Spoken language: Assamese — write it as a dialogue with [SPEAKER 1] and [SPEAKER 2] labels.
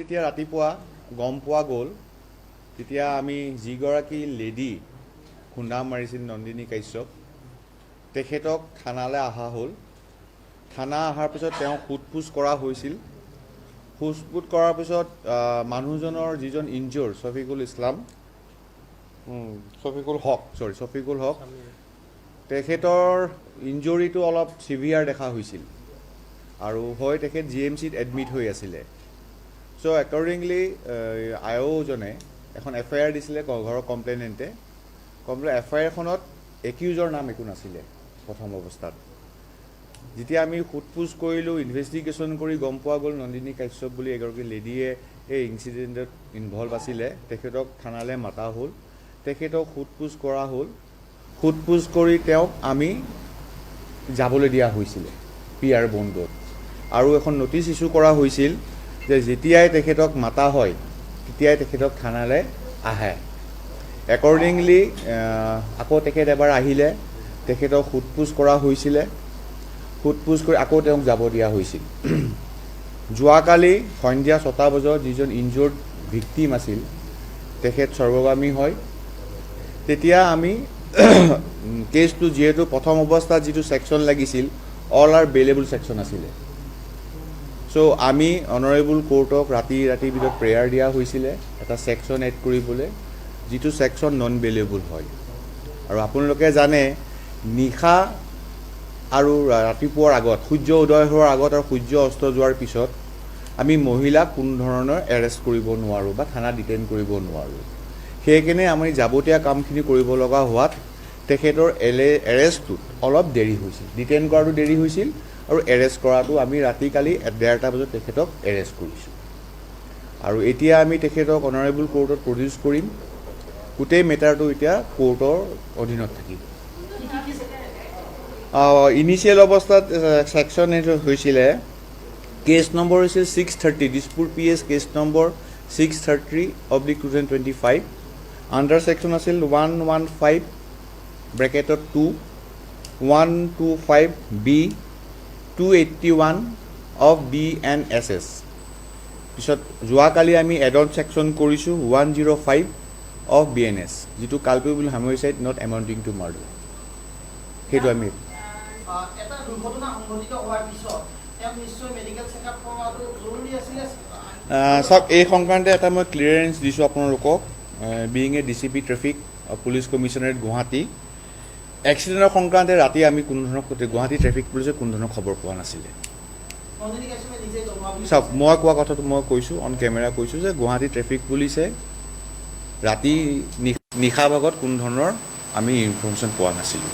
[SPEAKER 1] যেতিয়া ৰাতিপুৱা গম পোৱা গ'ল তেতিয়া আমি যিগৰাকী লেডি খুন্দা মাৰিছিল নন্দিনী কাশ্যপ তেখেতক থানালৈ অহা হ'ল। থানা অহাৰ পিছত তেওঁক সোধপোছ কৰা হৈছিল। সোধপোছ কৰাৰ পিছত মানুহজনৰ যিজন ইনজৰ্ড ছফিকুল হক তেখেতৰ ইনজুৰিটো অলপ চিভিয়াৰ দেখা হৈছিল আৰু হয় তেখেত GMCত এডমিট হৈ আছিলে। চ' একৰ্ডিংলি আইঅ'জনে এখন FIR দিছিলে ঘৰৰ কমপ্লেইনেণ্টে। FIRখনত একিউজৰ নাম একো নাছিলে প্ৰথম অৱস্থাত। যেতিয়া আমি সোধপোছ কৰিলোঁ, ইনভেষ্টিগেশ্যন কৰি গম পোৱা গ'ল নন্দিনী কাশ্যপ বুলি এগৰাকী লেডিয়ে এই ইনচিডেণ্টত ইনভলভ আছিলে, তেখেতক থানালৈ মাতা হ'ল, তেখেতক সোধপোছ কৰা হ'ল। সোধপোছ কৰি তেওঁক আমি যাবলৈ দিয়া হৈছিলে PR বণ্ডত আৰু এখন নটিচ ইছ্যু কৰা হৈছিল যে যেতিয়াই তেখেতক মাতা হয় তেতিয়াই তেখেতক থানালৈ আহে। একৰ্ডিংলি আকৌ তেখেত এবাৰ আহিলে, তেখেতক সোধপোছ কৰা হৈছিলে, সোধপোছ কৰি আকৌ তেওঁক যাব দিয়া হৈছিল। যোৱাকালি সন্ধিয়া 6টা বজাত যিজন ইনজৰ্ড ভিক্টিম আছিল তেখেত সৰ্বগামী হয়। তেতিয়া আমি কেছটো যিহেতু প্ৰথম অৱস্থাত যিটো ছেকশ্যন লাগিছিল অল আৰ বেইলেবল ছেকশ্যন আছিলে, চ' আমি অনাৰেবল কোৰ্টক ৰাতিৰ ভিতৰত প্ৰেয়াৰ দিয়া হৈছিলে এটা ছেকশ্যন এড কৰিবলৈ, যিটো ছেকশ্যন নন বেইলেবল হয়। আৰু আপোনালোকে জানে নিশা আৰু ৰাতিপুৱাৰ আগত, সূৰ্য উদয় হোৱাৰ আগত আৰু সূৰ্য অস্ত যোৱাৰ পিছত আমি মহিলাক কোনো ধৰণৰ এৰেষ্ট কৰিব নোৱাৰোঁ বা থানাত ডিটেইন কৰিব নোৱাৰোঁ। সেইকাৰণে আমি যাৱতীয় কামখিনি কৰিব লগা হোৱাত তেখেতৰ এৰেষ্টটোত অলপ দেৰি হৈছিল, ডিটেইন কৰাটো দেৰি হৈছিল আৰু এৰেষ্ট কৰাটো আমি ৰাতি কালি 1:30 বজাত তেখেতক এৰেষ্ট কৰিছোঁ। আৰু এতিয়া আমি তেখেতক অনাৰেবল কোৰ্টত প্ৰডিউচ কৰিম। গোটেই মেটাৰটো এতিয়া কোৰ্টৰ অধীনত থাকিব। ইনিচিয়েল অৱস্থাত ছেকশ্যন হৈছিলে, কেছ নম্বৰ হৈছিল 630, Dispur PS case number 630/2025। Under section আছিল 115(2), 125B, 281 of BNSS। পিছত যোৱাকালি আমি এড অন ছেকশ্যন কৰিছোঁ 105 of BNS, যিটো কালপিবল homicide নট এমাউণ্টিং টু মাৰ্ডাৰ। সেইটো আমি
[SPEAKER 2] এটা দুৰ্ঘটনা সংঘটিত হোৱাৰ পিছত তেওঁক নিশ্চয় মেডিকেল চেকআপ কৰাটো জৰুৰী আছিলে।
[SPEAKER 1] চাওক, এই সংক্ৰান্তে এটা মই ক্লিয়াৰেঞ্চ দিছোঁ আপোনালোকক, being a DCP traffic police commissionerate Guwahati. এক্সিডেণ্টৰ সংক্ৰান্তে ৰাতি আমি কোনো ধৰণৰ গুৱাহাটী ট্ৰেফিক পুলিচে কোনো ধৰণৰ খবৰ পোৱা নাছিলে। চাওক, মই কোৱা কথাটো মই কৈছোঁ, অন কেমেৰা কৈছোঁ যে গুৱাহাটী ট্ৰেফিক পুলিচে ৰাতি নিশা ভাগত কোনো ধৰণৰ আমি ইনফৰ্মেশ্যন পোৱা নাছিলোঁ।